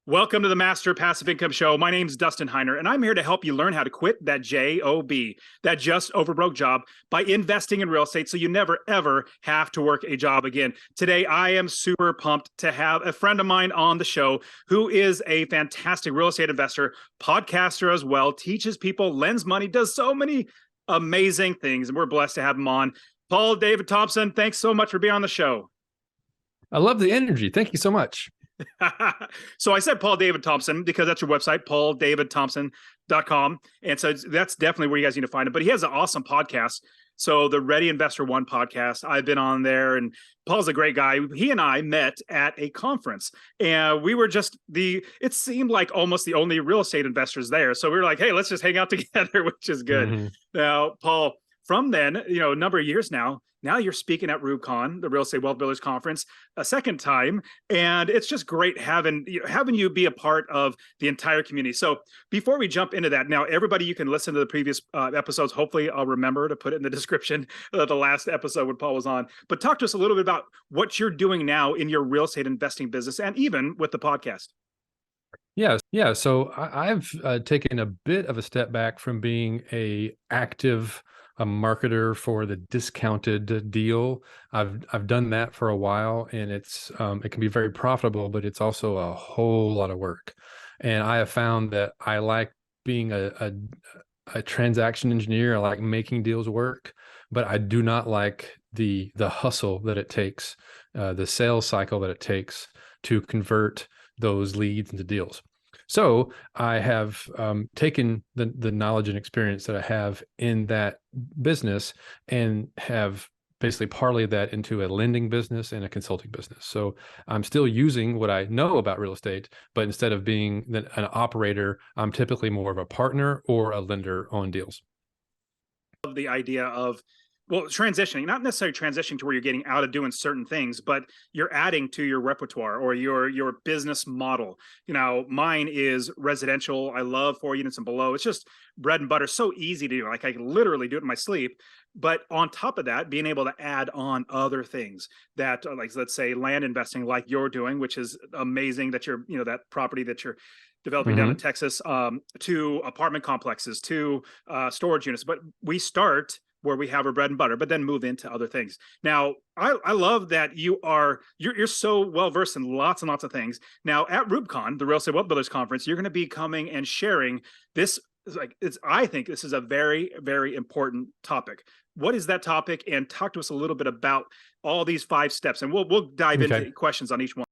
Welcome to the Master Passive Income Show. My name's Dustin Heiner, and I'm here to help you learn how to quit that JOB, that just over broke job, by investing in real estate so you never, ever have to work a job again. Today, I am super pumped to have a friend of mine on the show who is a fantastic real estate investor, podcaster as well, teaches people, lends money, does so many amazing things, and we're blessed to have him on. Paul David Thompson, thanks so much for being on the show. I love the energy. Thank you so much. So I said Paul David Thompson because that's your website, pauldavidthompson.com. And so that's definitely where you guys need to find it. But he has an awesome podcast. So the Ready Investor One podcast, I've been on there, and Paul's a great guy. He and I met at a conference, and we were just it seemed like almost the only real estate investors there. So we were like, hey, let's just hang out together, which is good. Mm-hmm. Now, Paul, from then, a number of years now you're speaking at RubeCon, the Real Estate Wealth Builders Conference, a second time. And it's just great having you be a part of the entire community. So before we jump into that, now, everybody, you can listen to the previous episodes. Hopefully I'll remember to put it in the description of the last episode when Paul was on. But talk to us a little bit about what you're doing now in your real estate investing business and even with the podcast. Yeah. So I've taken a bit of a step back from being a marketer for the discounted deal. I've done that for a while, and it can be very profitable, but it's also a whole lot of work. And I have found that I like being a transaction engineer. I like making deals work, but I do not like the hustle that it takes, the sales cycle that it takes to convert those leads into deals. So I have taken the knowledge and experience that I have in that business and have basically parlayed that into a lending business and a consulting business. So I'm still using what I know about real estate, but instead of being an operator, I'm typically more of a partner or a lender on deals. The idea of transitioning, not necessarily transitioning to where you're getting out of doing certain things, but you're adding to your repertoire or your business model. Mine is residential. I love 4 units and below. It's just bread and butter. So easy to do. Like I can literally do it in my sleep. But on top of that, being able to add on other things that, like, let's say land investing, like you're doing, which is amazing that you're, that property that you're developing down in Texas, to apartment complexes, to storage units. But we start where we have our bread and butter, but then move into other things. Now, I love that you're so well versed in lots and lots of things. Now, at RubeCon, the Real Estate Wealth Builders Conference, you're going to be coming and sharing this. I think this is a very, very important topic. What is that topic? And talk to us a little bit about all these 5 steps, and we'll dive into questions on each one.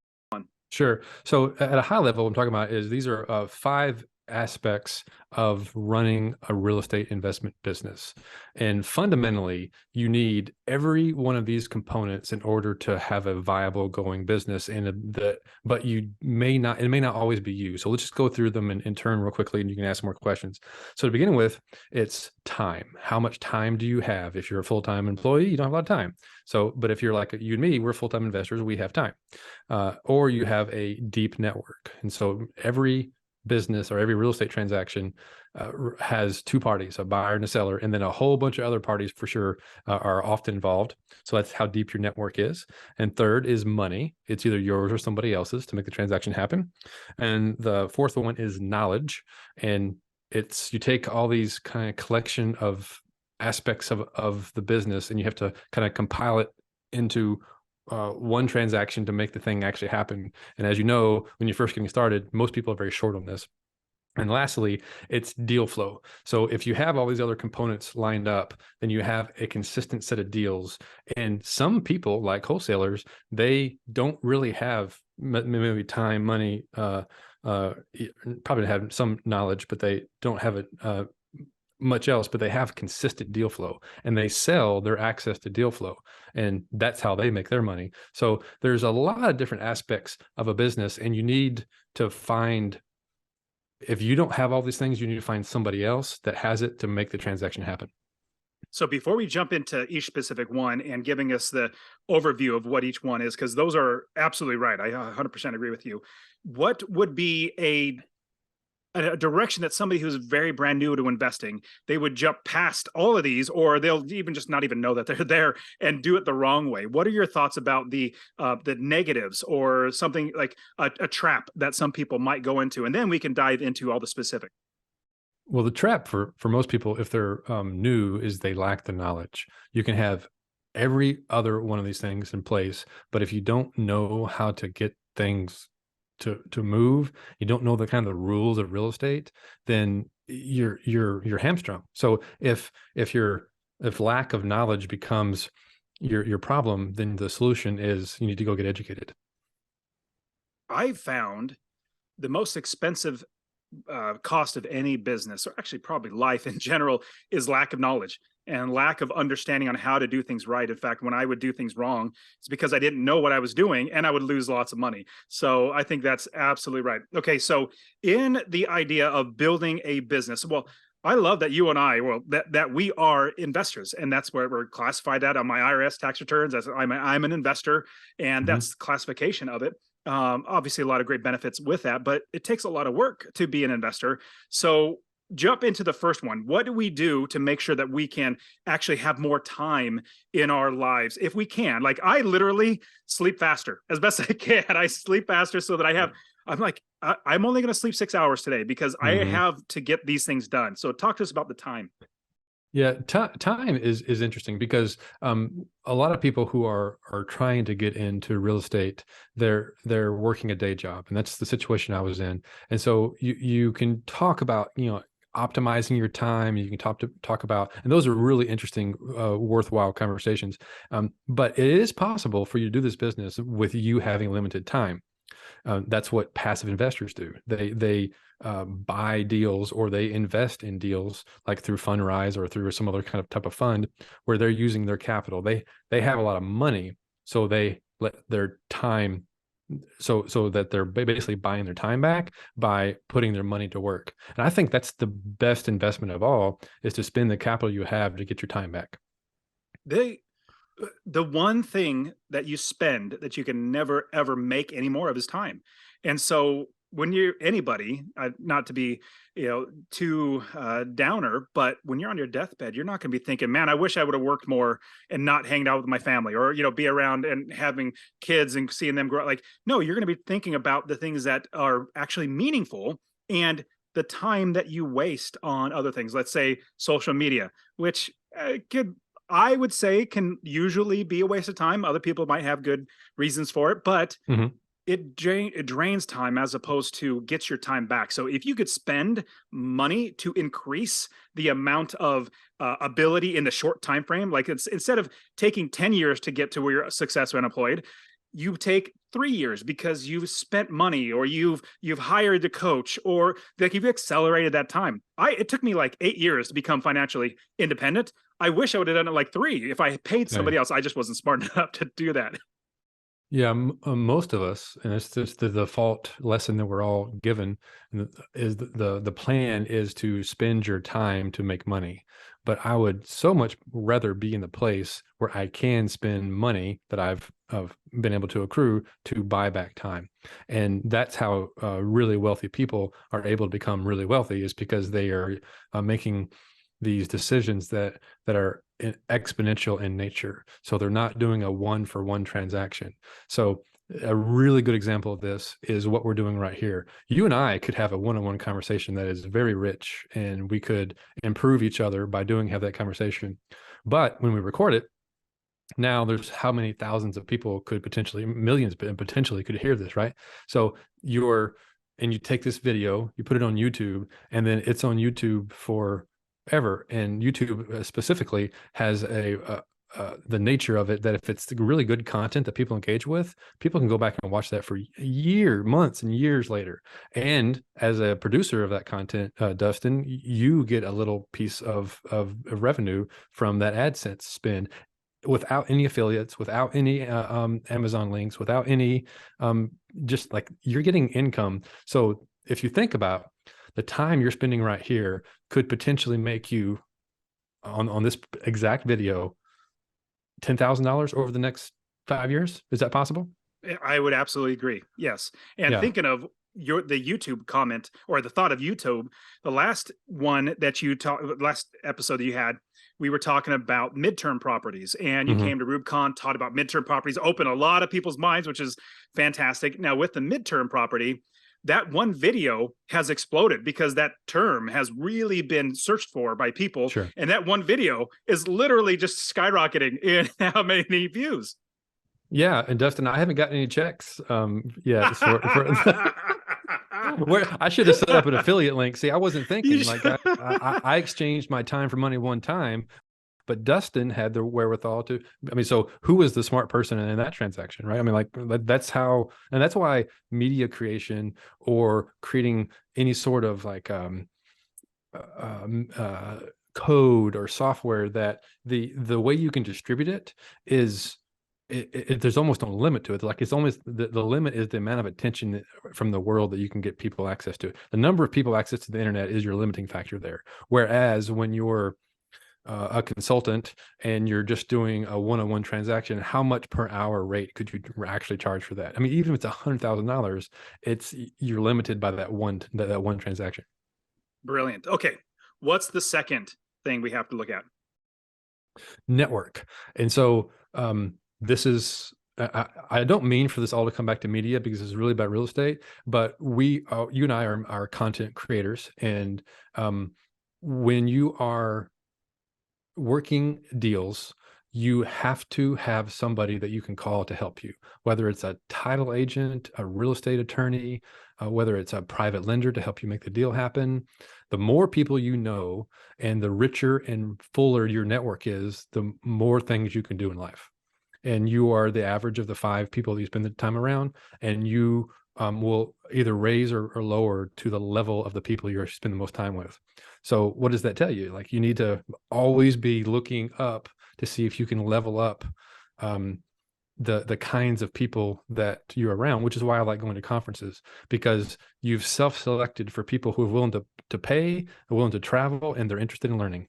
Sure. So at a high level, what I'm talking about is these are 5 aspects of running a real estate investment business. And fundamentally, you need every one of these components in order to have a viable going business. But it may not always be you. So let's just go through them in turn real quickly, and you can ask more questions. So to begin with, it's time. How much time do you have? If you're a full-time employee, you don't have a lot of time. So, but if you're like you and me, we're full-time investors, we have time. Or you have a deep network. And so every business or every real estate transaction has 2 parties, a buyer and a seller, and then a whole bunch of other parties for sure are often involved. So that's how deep your network is. And third is money. It's either yours or somebody else's to make the transaction happen. And the fourth one is knowledge. And you take all these kind of collection of aspects of the business, and you have to kind of compile it into one transaction to make the thing actually happen. And as you know, when you're first getting started, most people are very short on this. And lastly, it's deal flow. So if you have all these other components lined up, then you have a consistent set of deals. And some people, like wholesalers, they don't really have maybe time, money, probably have some knowledge, but they don't have it much else, but they have consistent deal flow, and they sell their access to deal flow, and that's how they make their money. So there's a lot of different aspects of a business, and you need to find, if you don't have all these things, you need to find somebody else that has it to make the transaction happen. So before we jump into each specific one and giving us the overview of what each one is, because those are absolutely right, I 100% agree with you. What would be a direction that somebody who's very brand new to investing, they would jump past all of these, or they'll even just not even know that they're there and do it the wrong way. What are your thoughts about the negatives, or something like a trap that some people might go into? And then we can dive into all the specific. Well, the trap for most people, if they're new, is they lack the knowledge. You can have every other one of these things in place, but if you don't know how to get things to move, you don't know the kind of the rules of real estate, then you're hamstrung. So if lack of knowledge becomes your problem, then the solution is you need to go get educated. I found the most expensive cost of any business, or actually probably life in general, is lack of knowledge and lack of understanding on how to do things right. In fact, when I would do things wrong, it's because I didn't know what I was doing, and I would lose lots of money. So I think that's absolutely right. Okay, so in the idea of building a business, well, I love that you and I, well, that we are investors, and that's where we're classified at on my IRS tax returns as I'm an investor, and Mhm. that's classification of it. Obviously, a lot of great benefits with that, but it takes a lot of work to be an investor. So jump into the first one. What do we do to make sure that we can actually have more time in our lives if we can? Like, I literally sleep faster as best I can. I sleep faster so that I'm like, I'm only going to sleep 6 hours today because I Mhm. have to get these things done. So talk to us about the time. Yeah, time is interesting because a lot of people who are trying to get into real estate, they're working a day job, and that's the situation I was in. And so you can talk about, optimizing your time. You can talk about, and those are really interesting, worthwhile conversations. But it is possible for you to do this business with you having limited time. That's what passive investors do. They buy deals, or they invest in deals like through Fundrise or through some other kind of type of fund where they're using their capital. They have a lot of money, so they let their time, so that they're basically buying their time back by putting their money to work. And I think that's the best investment of all, is to spend the capital you have to get your time back. They The one thing that you spend that you can never ever make any more of is time. And so when you're anybody, not to be, too downer, but when you're on your deathbed, you're not going to be thinking, man, I wish I would have worked more and not hanged out with my family, or be around and having kids and seeing them grow. Like, no, you're going to be thinking about the things that are actually meaningful, and the time that you waste on other things. Let's say social media, which could, I would say, can usually be a waste of time. Other people might have good reasons for it, but Mhm. it drains time as opposed to gets your time back. So if you could spend money to increase the amount of ability in the short time frame, like it's instead of taking 10 years to get to where you're successful and employed, you take 3 years because you've spent money, or you've hired the coach, or like you've accelerated that time. It took me like 8 years to become financially independent. I wish I would have done it like 3. If I paid somebody else, I just wasn't smart enough to do that. Yeah, most of us, and it's just the default lesson that we're all given, is the plan is to spend your time to make money. But I would so much rather be in the place where I can spend money that I've been able to accrue to buy back time. And that's how really wealthy people are able to become really wealthy, is because they are making these decisions that are exponential in nature. So they're not doing a one for one transaction. So a really good example of this is what we're doing right here. You and I could have a one-on-one conversation that is very rich, and we could improve each other by have that conversation. But when we record it, now there's how many thousands of people could potentially, millions potentially, could hear this, right? So you take this video, you put it on YouTube, and then it's on YouTube for ever. And YouTube specifically has the nature of it that if it's really good content that people engage with, people can go back and watch that for months and years later. And as a producer of that content, Dustin, you get a little piece of revenue from that AdSense spend, without any affiliates, without any Amazon links, without any, just like, you're getting income. So if you think about the time you're spending right here, could potentially make you, on this exact video, $10,000 over the next 5 years. Is that possible? I would absolutely agree. Yes. And Yeah. thinking of the YouTube comment or the thought of YouTube. The last one that you talked, last episode that you had, we were talking about midterm properties, and you came to RubeCon, taught about midterm properties, opened a lot of people's minds, which is fantastic. Now with the midterm property, that one video has exploded because that term has really been searched for by people. Sure. And that one video is literally just skyrocketing in how many views. Yeah, and Dustin, I haven't gotten any checks yet. Where I should have set up an affiliate link. See, I wasn't thinking like I exchanged my time for money one time, but Dustin had the wherewithal to. I mean, so who was the smart person in that transaction, right? I mean, like that's how, and that's why media creation or creating any sort of like code or software, that the way you can distribute it is. There's almost no limit to it. Like it's almost the limit is the amount of attention from the world that you can get people access to. The number of people access to the internet is your limiting factor there. Whereas when you're a consultant and you're just doing a one-on-one transaction, how much per hour rate could you actually charge for that? I mean, even if it's $100,000, you're limited by that one transaction. Brilliant. Okay, what's the second thing we have to look at? Network. And so this is, I don't mean for this all to come back to media because it's really about real estate, but you and I are content creators. And when you are working deals, you have to have somebody that you can call to help you, whether it's a title agent, a real estate attorney, whether it's a private lender to help you make the deal happen. The more people you know and the richer and fuller your network is, the more things you can do in life. And you are the average of the 5 people that you spend the time around, and you will either raise or lower to the level of the people you spend the most time with. So what does that tell you? Like you need to always be looking up to see if you can level up the kinds of people that you're around, which is why I like going to conferences, because you've self-selected for people who are willing to pay, are willing to travel, and they're interested in learning.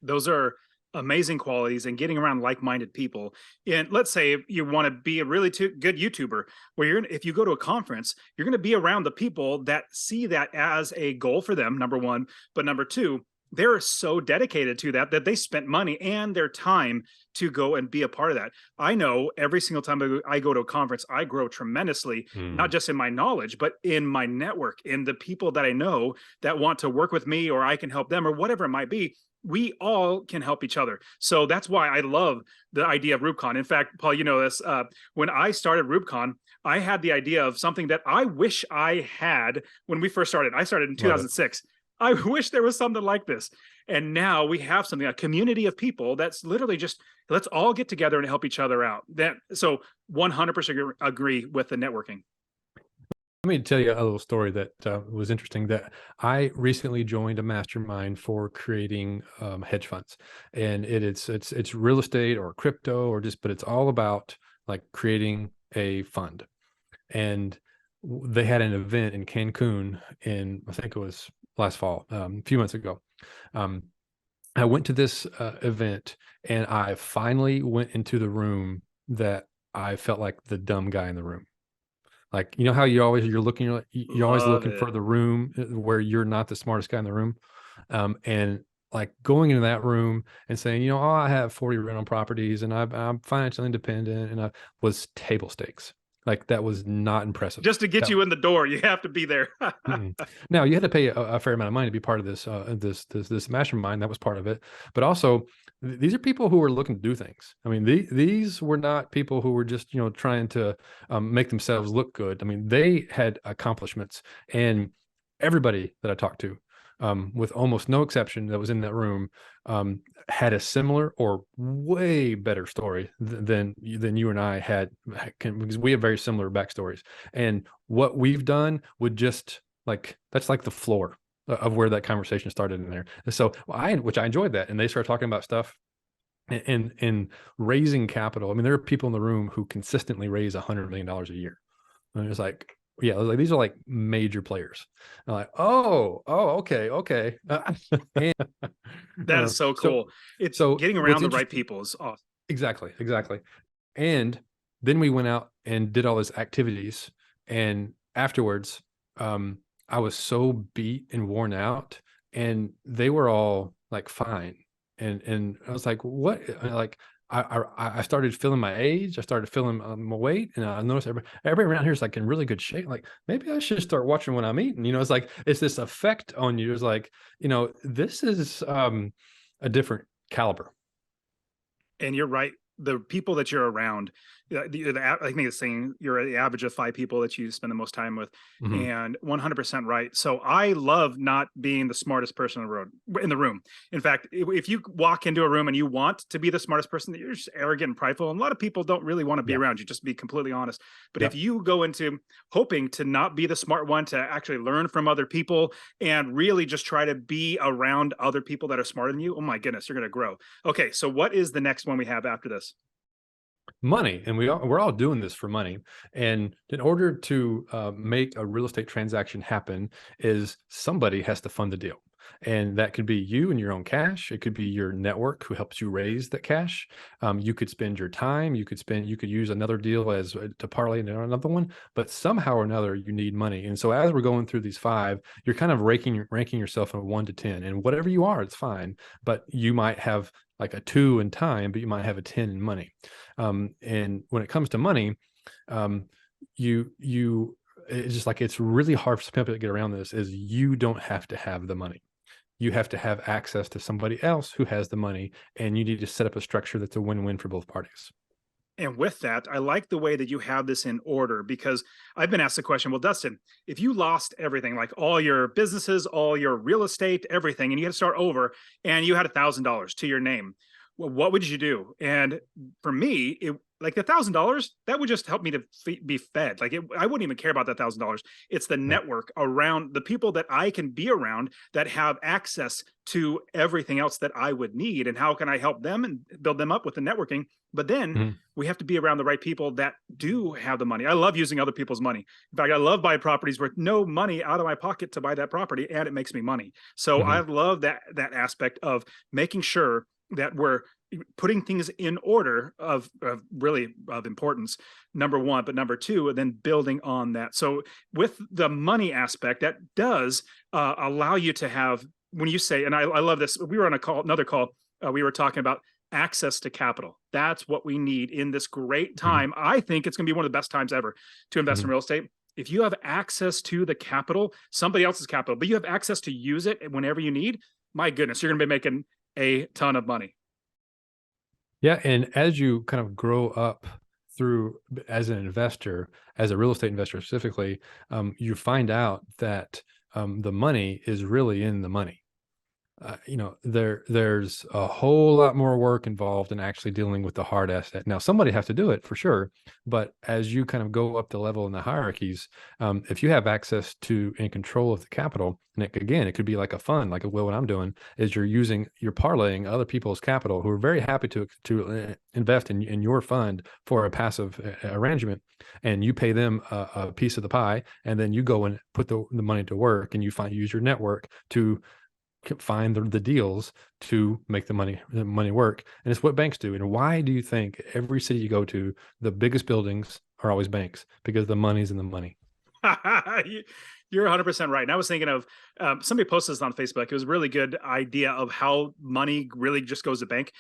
Those are amazing qualities, and getting around like-minded people. And let's say if you want to be a really good YouTuber, where if you go to a conference, you're going to be around the people that see that as a goal for them, number one. But number two, they're so dedicated to that they spent money and their time to go and be a part of that. I know every single time I go to a conference, I grow tremendously, not just in my knowledge, but in my network, in the people that I know that want to work with me, or I can help them, or whatever it might be. We all can help each other. So that's why I love the idea of RubeCon. In fact, Paul, you know this, when I started RubeCon, I had the idea of something that I wish I had when we first started. I started in 2006. I wish there was something like this. And now we have something, a community of people that's literally just, let's all get together and help each other out. So 100% agree with the networking. Let me tell you a little story that was interesting. That I recently joined a mastermind for creating hedge funds, and it's real estate or crypto or but it's all about like creating a fund. And they had an event in Cancun I think it was last fall, a few months ago. I went to this event, and I finally went into the room that I felt like the dumb guy in the room. Like, you know how you're always looking for the room where you're not the smartest guy in the room. And like going into that room and saying, oh, I have 40 rental properties and I'm financially independent, and I was table stakes. Like that was not impressive. Just to get you in the door, you have to be there. Now you had to pay a fair amount of money to be part of this mastermind. That was part of it. But also, these are people who were looking to do things. I mean, these were not people who were just trying to make themselves look good. I mean, they had accomplishments, and everybody that I talked to, with almost no exception, that was in that room, had a similar or way better story than you and I had, because we have very similar backstories. And what we've done would just that's like the floor of where that conversation started in there. And so which I enjoyed that. And they started talking about stuff and raising capital. I mean, there are people in the room who consistently raise $100 million a year. And it's like, yeah, these are like major players. I'm like, okay. That is so cool. It's getting around the right people is awesome. Exactly. And then we went out and did all those activities, and afterwards, I was so beat and worn out, and they were all like fine. And I was like, what? Like, I started feeling my age. I started feeling my weight, and I noticed everybody around here is like in really good shape. Like, maybe I should start watching what I'm eating. It's like it's this effect on you. It's like, this is a different caliber. And you're right. The people that you're around, I think it's saying you're the average of 5 people that you spend the most time with, Mhm. and 100% right. So I love not being the smartest person in the room. In fact, if you walk into a room and you want to be the smartest person, you're just arrogant and prideful. And a lot of people don't really want to be Yeah. around you. Just to be completely honest. But if Yep. you go into hoping to not be the smart one, to actually learn from other people and really just try to be around other people that are smarter than you, oh my goodness, you're going to grow. Okay, so what is the next one we have after this? Money, and we're all doing this for money. And in order to make a real estate transaction happen, is somebody has to fund the deal, and that could be you and your own cash. It could be your network who helps you raise that cash. You could spend your time. You could use another deal as to parlay into another one. But somehow or another, you need money. And so as we're going through these five, you're kind of ranking yourself from 1 to 10, and whatever you are, it's fine. But you might have like a 2 in time, but you might have a 10 in money. And when it comes to money, um, you it's just like it's really hard for some people to get around this. Is you don't have to have the money. You have to have access to somebody else who has the money, and you need to set up a structure that's a win-win for both parties. And with that, I like the way that you have this in order, because I've been asked the question, well, Dustin, if you lost everything, like all your businesses, all your real estate, everything, and you had to start over and you had $1,000 to your name, well, what would you do? And for me, it like $1,000, that would just help me to be fed. I wouldn't even care about that $1,000. It's the Right. network around the people that I can be around that have access to everything else that I would need. And how can I help them and build them up with the networking? But then Mhm. we have to be around the right people that do have the money. I love using other people's money. In fact, I love buying properties with no money out of my pocket to buy that property, and it makes me money. So I Mhm. love that aspect of making sure that we're putting things in order of really of importance, number one. But number two, and then building on that. So with the money aspect, that does allow you to have, when you say, and I love this, we were on another call, we were talking about access to capital. That's what we need in this great Mhm. time. I think it's going to be one of the best times ever to invest in Mhm. real estate. If you have access to the capital, somebody else's capital, but you have access to use it whenever you need, my goodness, you're going to be making a ton of money. Yeah, and as you kind of grow up through as an investor, as a real estate investor specifically, you find out that the money is really in the money. There's a whole lot more work involved in actually dealing with the hard asset. Now, somebody has to do it for sure, but as you kind of go up the level in the hierarchies, if you have access to and control of the capital, and again, it could be like a fund, like what I'm doing is you're parlaying other people's capital who are very happy to invest in your fund for a passive arrangement, and you pay them a piece of the pie, and then you go and put the money to work, and use your network to find the deals to make the money work. And it's what banks do. And why do you think every city you go to, the biggest buildings are always banks? Because the money's in the money. You're 100% right. And I was thinking of somebody posted this on Facebook. It was a really good idea of how money really just goes to bank.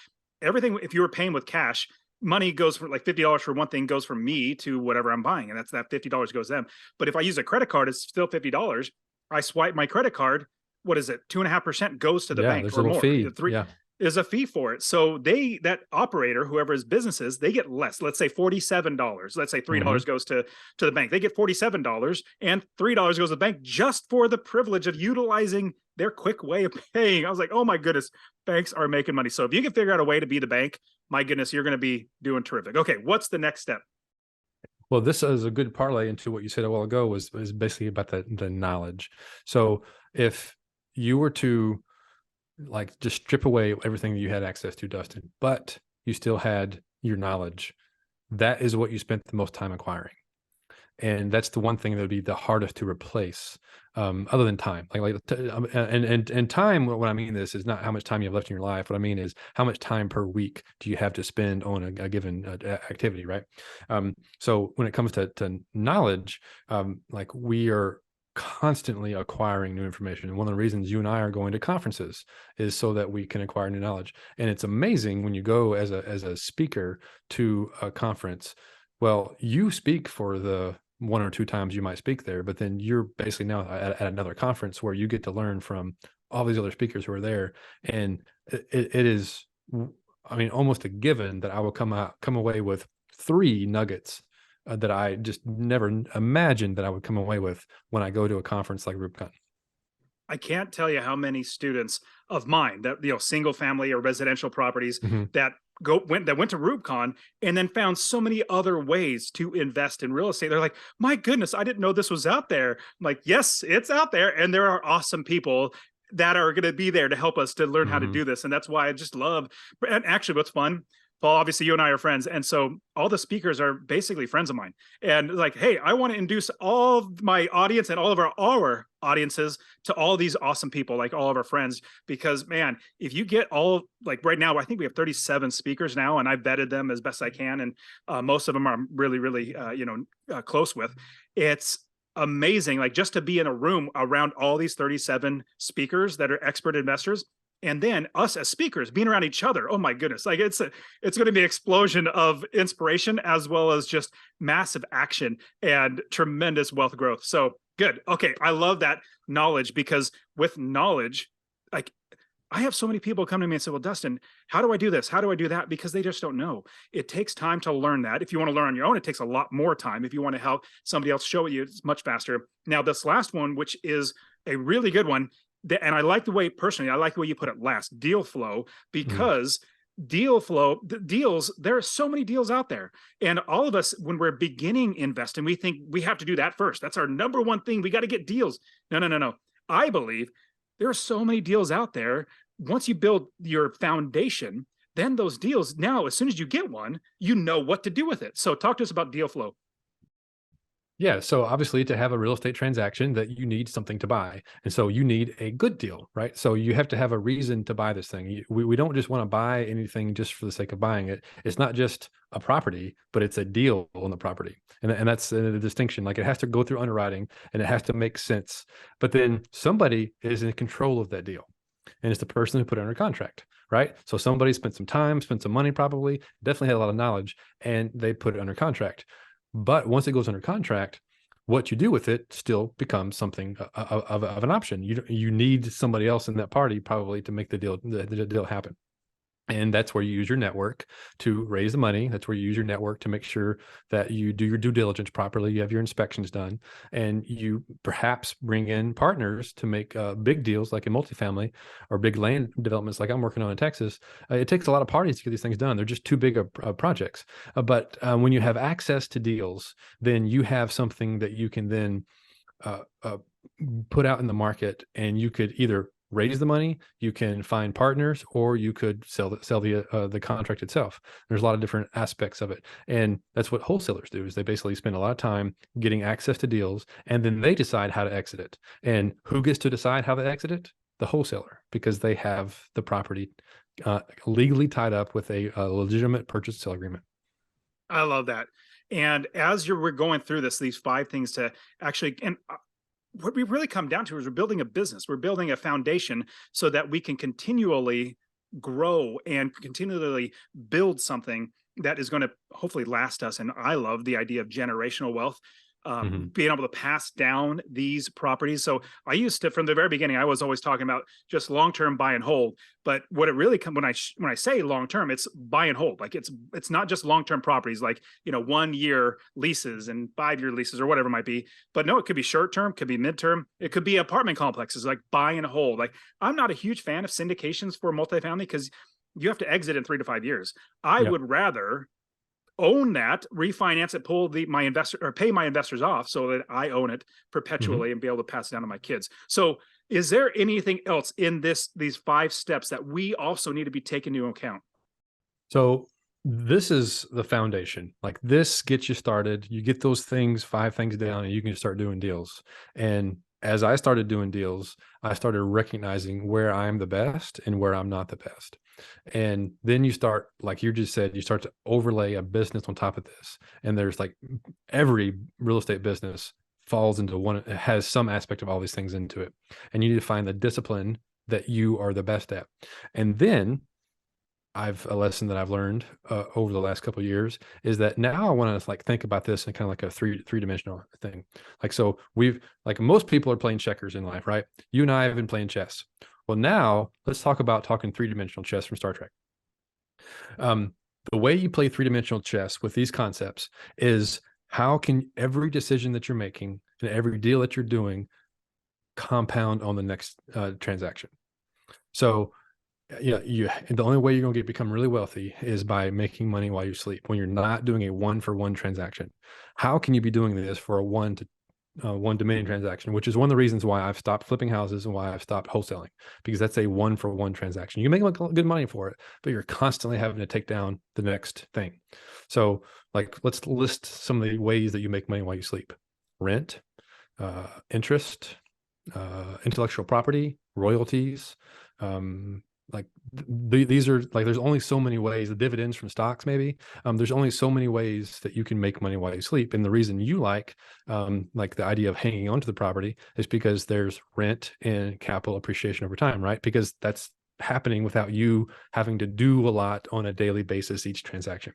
Everything, if you were paying with cash, money goes for like $50 for one thing goes from me to whatever I'm buying. And that's that $50 goes to them. But if I use a credit card, it's still $50. I swipe my credit card. What is it? 2.5% goes to the Yeah, bank there's a or little more. fee. Three Yeah. is a fee for it. So that operator, whoever his business is, they get less. Let's say $47. Let's say $3 Hmm. goes to the bank. They get $47 and $3 goes to the bank just for the privilege of utilizing their quick way of paying. I was like, oh my goodness, banks are making money. So if you can figure out a way to be the bank, my goodness, you're going to be doing terrific. Okay, what's the next step? Well, this is a good parlay into what you said a while ago was basically about the knowledge. So if you were to like just strip away everything that you had access to, Dustin, but you still had your knowledge, that is what you spent the most time acquiring. And that's the one thing that would be the hardest to replace, other than time. And time. What I mean this is not how much time you have left in your life. What I mean is how much time per week do you have to spend on a given activity, right? So when it comes to knowledge, like we are. constantly acquiring new information. And one of the reasons you and I are going to conferences is so that we can acquire new knowledge. And it's amazing when you go as a speaker to a conference. Well, you speak for the one or two times you might speak there, but then you're basically now at another conference where you get to learn from all these other speakers who are there. And it is, I mean, almost a given that I will come away with 3 nuggets that I just never imagined that I would come away with when I go to a conference like RubeCon. I can't tell you how many students of mine that, single family or residential properties Mhm. that went to RubeCon and then found so many other ways to invest in real estate. They're like, my goodness, I didn't know this was out there. I'm like, yes, it's out there. And there are awesome people that are going to be there to help us to learn how to Mhm. do this. And that's why I just love, and actually what's fun, Paul, obviously you and I are friends. And so all the speakers are basically friends of mine. And like, hey, I want to induce all of my audience and all of our audiences to all these awesome people, like all of our friends, because man, if you get all, like right now, I think we have 37 speakers now, and I vetted them as best I can. And most of them are really, really, close with. It's amazing. Like just to be in a room around all these 37 speakers that are expert investors, and then us as speakers being around each other. Oh my goodness. Like it's going to be an explosion of inspiration as well as just massive action and tremendous wealth growth. So good. Okay. I love that knowledge, because with knowledge, like I have so many people come to me and say, well, Dustin, how do I do this? How do I do that? Because they just don't know. It takes time to learn that. If you want to learn on your own, it takes a lot more time. If you want to help somebody else show you, it's much faster. Now, this last one, which is a really good one, and I like the way, personally, I like the way you put it last, deal flow, Mhm. because deal flow, the deals, there are so many deals out there. And all of us, when we're beginning investing, we think we have to do that first. That's our number one thing. We got to get deals. No, no, no, no. I believe there are so many deals out there. Once you build your foundation, then those deals, now, as soon as you get one, you know what to do with it. So talk to us about deal flow. Yeah, so obviously to have a real estate transaction that you need something to buy. And so you need a good deal, right? So you have to have a reason to buy this thing. We don't just want to buy anything just for the sake of buying it. It's not just a property, but it's a deal on the property. And that's the distinction. Like it has to go through underwriting and it has to make sense. But then somebody is in control of that deal. And it's the person who put it under contract, right? So somebody spent some time, spent some money, probably, definitely had a lot of knowledge, and they put it under contract. But once it goes under contract, what you do with it still becomes something of an option. You need somebody else in that party probably to make the deal happen. And that's where you use your network to raise the money. That's where you use your network to make sure that you do your due diligence properly. You have your inspections done, and you perhaps bring in partners to make big deals like in multifamily or big land developments like I'm working on in Texas. It takes a lot of parties to get these things done. They're just too big of projects. But when you have access to deals, then you have something that you can then uh, uh, put out in the market, and you could either raise the money, you can find partners, or you could sell the contract itself. There's a lot of different aspects of it, and that's what wholesalers do. Is they basically spend a lot of time getting access to deals, and then they decide how to exit it. And who gets to decide how to exit it? The wholesaler, because they have the property legally tied up with a legitimate purchase sale agreement. I love that. And as we're going through this, these 5 things to actually, and what we really come down to is we're building a business. We're building a foundation so that we can continually grow and continually build something that is going to hopefully last us. And I love the idea of generational wealth, Mhm. being able to pass down these properties. So I used to, from the very beginning, I was always talking about just long-term buy and hold. But what it really comes, when I say long-term, it's buy and hold. Like it's not just long-term properties, like 1-year leases and 5-year leases or whatever it might be. But no, it could be short-term, could be mid-term, it could be apartment complexes, like buy and hold. Like I'm not a huge fan of syndications for multifamily because you have to exit in 3 to 5 years. I Yep. would rather own that, refinance it, pull my investor or pay my investors off so that I own it Mhm. perpetually and be able to pass it down to my kids. So is there anything else in these 5 steps that we also need to be taking into account? So this is the foundation. Like this gets you started. You get those things, 5 things down, and you can start doing deals. And as I started doing deals, I started recognizing where I'm the best and where I'm not the best. And then you start, like you just said, you start to overlay a business on top of this. And there's like every real estate business falls into one, it has some aspect of all these things into it. And you need to find the discipline that you are the best at. And then a lesson that I've learned over the last couple of years is that now I want to like think about this in kind of like a three-dimensional thing. Like, so like most people are playing checkers in life, right? You and I have been playing chess. Well, now let's talk about talking three-dimensional chess from Star Trek. The way you play three-dimensional chess with these concepts is how can every decision that you're making and every deal that you're doing compound on the next transaction. So the only way you're going to become really wealthy is by making money while you sleep, when you're not doing a one-for-one transaction. How can you be doing this for a one to many transaction, which is one of the reasons why I've stopped flipping houses and why I've stopped wholesaling, because that's a one-for-one transaction. You make good money for it, but you're constantly having to take down the next thing. So like, let's list some of the ways that you make money while you sleep: rent, interest, intellectual property, royalties. Like these are like, there's only so many ways, the dividends from stocks, maybe. There's only so many ways that you can make money while you sleep. And the reason you like the idea of hanging onto the property is because there's rent and capital appreciation over time, right? Because that's happening without you having to do a lot on a daily basis each transaction.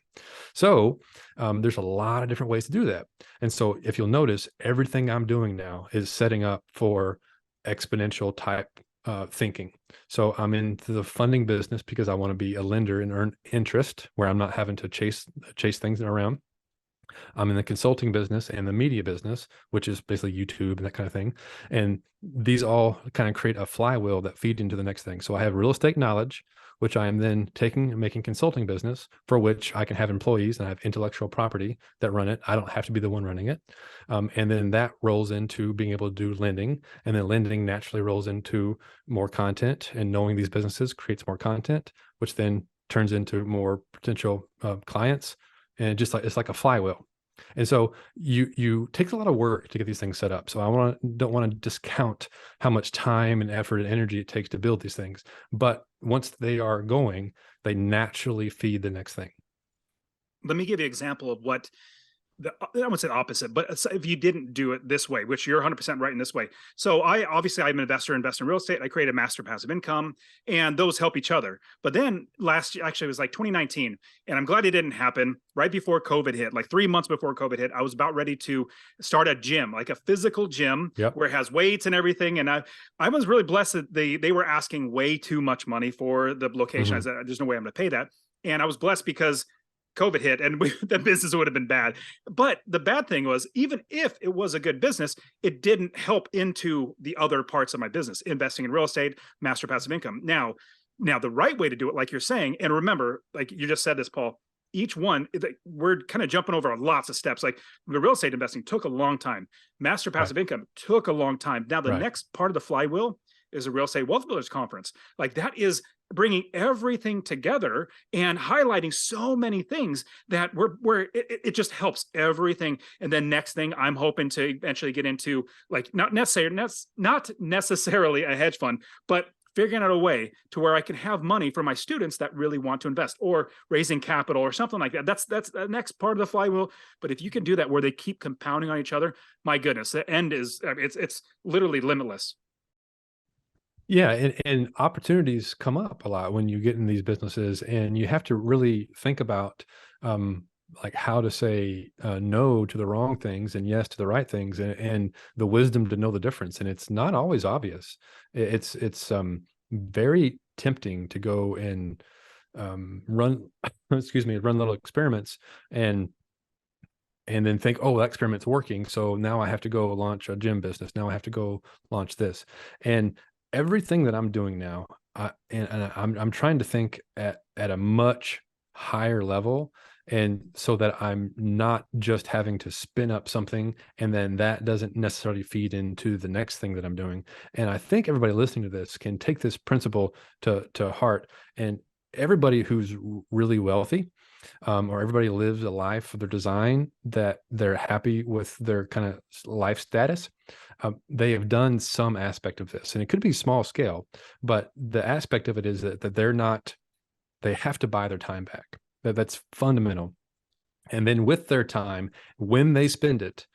So there's a lot of different ways to do that. And so if you'll notice, everything I'm doing now is setting up for exponential type thinking. So I'm into the funding business because I want to be a lender and earn interest where I'm not having to chase things around. I'm in the consulting business and the media business, which is basically YouTube and that kind of thing. And these all kind of create a flywheel that feed into the next thing. So I have real estate knowledge, which I am then taking and making consulting business, for which I can have employees and I have intellectual property that run it. I don't have to be the one running it. And then that rolls into being able to do lending. And then lending naturally rolls into more content, and knowing these businesses creates more content, which then turns into more potential clients. And just like, it's like a flywheel. And so you takes a lot of work to get these things set up. So don't want to discount how much time and effort and energy it takes to build these things. But once they are going, they naturally feed the next thing. Let me give you an example of what I would say the opposite, but if you didn't do it this way, which you're 100% right in this way. So I'm an investor, invest in real estate. I create a master passive income, and those help each other. But then last year, actually it was like 2019, and I'm glad it didn't happen right before COVID hit, like 3 months before COVID hit. I was about ready to start a gym, like a physical gym. Yep. Where it has weights and everything. And I was really blessed that they were asking way too much money for the location. I said, there's no way I'm going to pay that. And I was blessed because COVID hit and the business would have been bad. But the bad thing was, even if it was a good business, it didn't help into the other parts of my business, investing in real estate, master passive income. Now the right way to do it, like you're saying, and remember, like you just said this, Paul, each one, we're kind of jumping over lots of steps. Like the real estate investing took a long time. Master passive income took a long time. Now the next part of the flywheel is a real estate wealth builders conference. Like that is bringing everything together and highlighting so many things that it just helps everything. And then next thing, I'm hoping to eventually get into, like, not necessarily a hedge fund, but figuring out a way to where I can have money for my students that really want to invest, or raising capital or something like that. That's the next part of the flywheel. But if you can do that where they keep compounding on each other, my goodness, the end is, it's literally limitless. Yeah, and opportunities come up a lot when you get in these businesses, and you have to really think about like how to say no to the wrong things and yes to the right things, and the wisdom to know the difference. And it's not always obvious. It's very tempting to go and run run little experiments and then think, oh, that experiment's working, so now I have to go launch a gym business. Now I have to go launch this. And everything that I'm doing now, I'm trying to think at a much higher level, and so that I'm not just having to spin up something and then that doesn't necessarily feed into the next thing that I'm doing. And I think everybody listening to this can take this principle to heart. And everybody who's really wealthy, or everybody lives a life for their design that they're happy with their kind of life status, they have done some aspect of this. And it could be small scale, but the aspect of it is that they have to buy their time back. That's fundamental. And then with their time, when they spend it,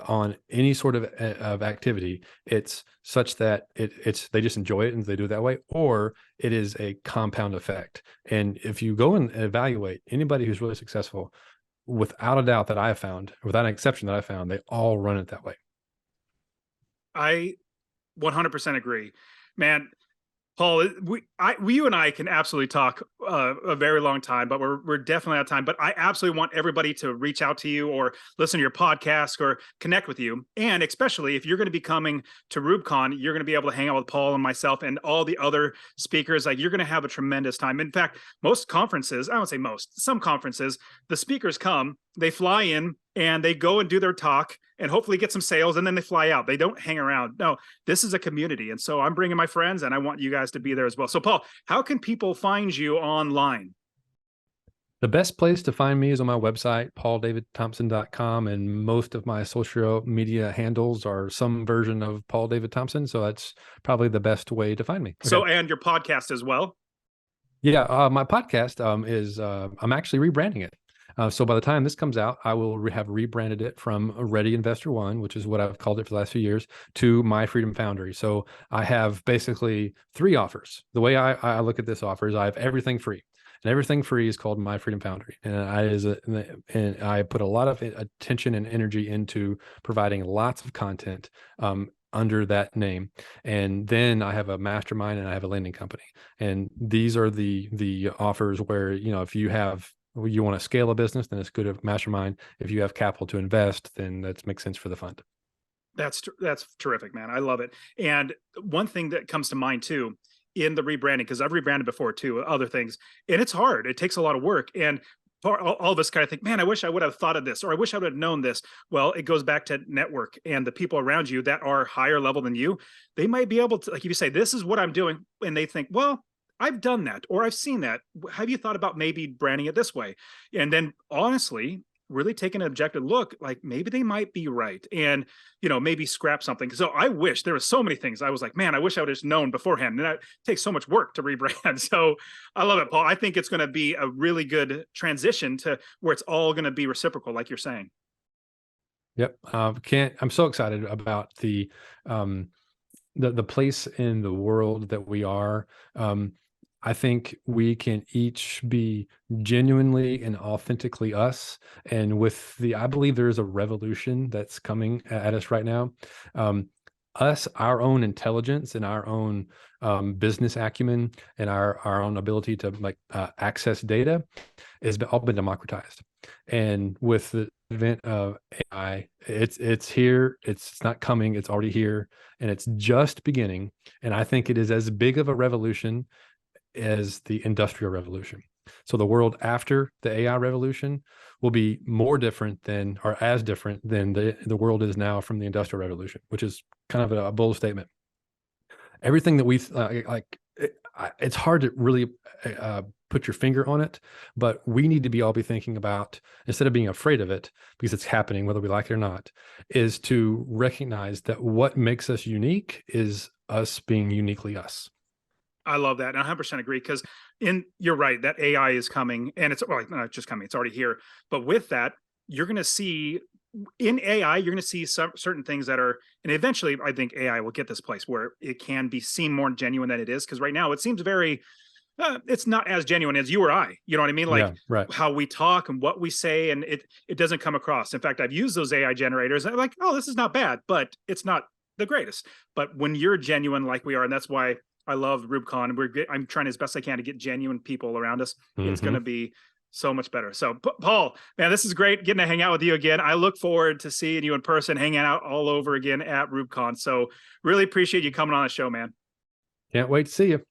on any sort of activity, it's such that it's they just enjoy it and they do it that way, or it is a compound effect. And if you go and evaluate anybody who's really successful, without a doubt that I have found, without an exception that I found, they all run it that way. I 100% agree, man. Paul, you and I can absolutely talk a very long time, but we're definitely out of time. But I absolutely want everybody to reach out to you or listen to your podcast or connect with you. And especially if you're going to be coming to RubeCon, you're going to be able to hang out with Paul and myself and all the other speakers. Like, you're going to have a tremendous time. In fact, most conferences, I don't say most, some conferences, the speakers come, they fly in and they go and do their talk and hopefully get some sales, and then they fly out. They don't hang around. No, this is a community. And so I'm bringing my friends, and I want you guys to be there as well. So Paul, how can people find you online? The best place to find me is on my website, pauldavidthompson.com, and most of my social media handles are some version of Paul David Thompson. So that's probably the best way to find me. Okay. So, and your podcast as well? Yeah, my podcast is I'm actually rebranding it. So by the time this comes out, I will have rebranded it from Ready Investor One, which is what I've called it for the last few years, to My Freedom Foundry. So I have basically 3 offers. The way I look at this offer is I have everything free. And everything free is called My Freedom Foundry. And I put a lot of attention and energy into providing lots of content under that name. And then I have a mastermind and I have a lending company. And these are the offers where, if you want to scale a business, then it's good at mastermind. If you have capital to invest, then that makes sense for the fund. That's terrific, man. I love it. And one thing that comes to mind too, in the rebranding, because I've rebranded before too, other things, and it's hard. It takes a lot of work. And all of us kind of think, man, I wish I would have thought of this, or I wish I would have known this. Well, it goes back to network and the people around you that are higher level than you. They might be able to, like, if you say, this is what I'm doing, and they think, well, I've done that, or I've seen that. Have you thought about maybe branding it this way? And then honestly, really take an objective look, like maybe they might be right, and maybe scrap something. So I wish there were so many things I was like, man, I wish I would have just known beforehand. And that takes so much work to rebrand. So I love it, Paul. I think it's going to be a really good transition to where it's all going to be reciprocal, like you're saying. Yep. I'm so excited about the place in the world that we are. I think we can each be genuinely and authentically us. And I believe there is a revolution that's coming at us right now. Our own intelligence and our own business acumen and our own ability to access data has all been democratized. And with the advent of AI, it's here. It's not coming. It's already here, and it's just beginning. And I think it is as big of a revolution as the Industrial Revolution. So the world after the AI revolution will be more different than, or as different than the world is now from the Industrial Revolution, which is kind of a bold statement. Everything that we it's hard to really put your finger on it, but we need to all be thinking about, instead of being afraid of it because it's happening, whether we like it or not, is to recognize that what makes us unique is us being uniquely us. I love that. And I 100% agree, because you're right, that AI is coming, and it's not just coming, it's already here. But with that, you're going to see in AI, you're going to see some certain things that are, and eventually I think AI will get this place where it can be seen more genuine than it is. Because right now it seems very, it's not as genuine as you or I, you know what I mean? Like, yeah, right. How we talk and what we say, and it doesn't come across. In fact, I've used those AI generators and I'm like, oh, this is not bad, but it's not the greatest. But when you're genuine like we are, and that's why I love RubeCon. I'm trying as best I can to get genuine people around us. Mm-hmm. It's going to be so much better. So, Paul, man, this is great getting to hang out with you again. I look forward to seeing you in person, hanging out all over again at RubeCon. So really appreciate you coming on the show, man. Can't wait to see you.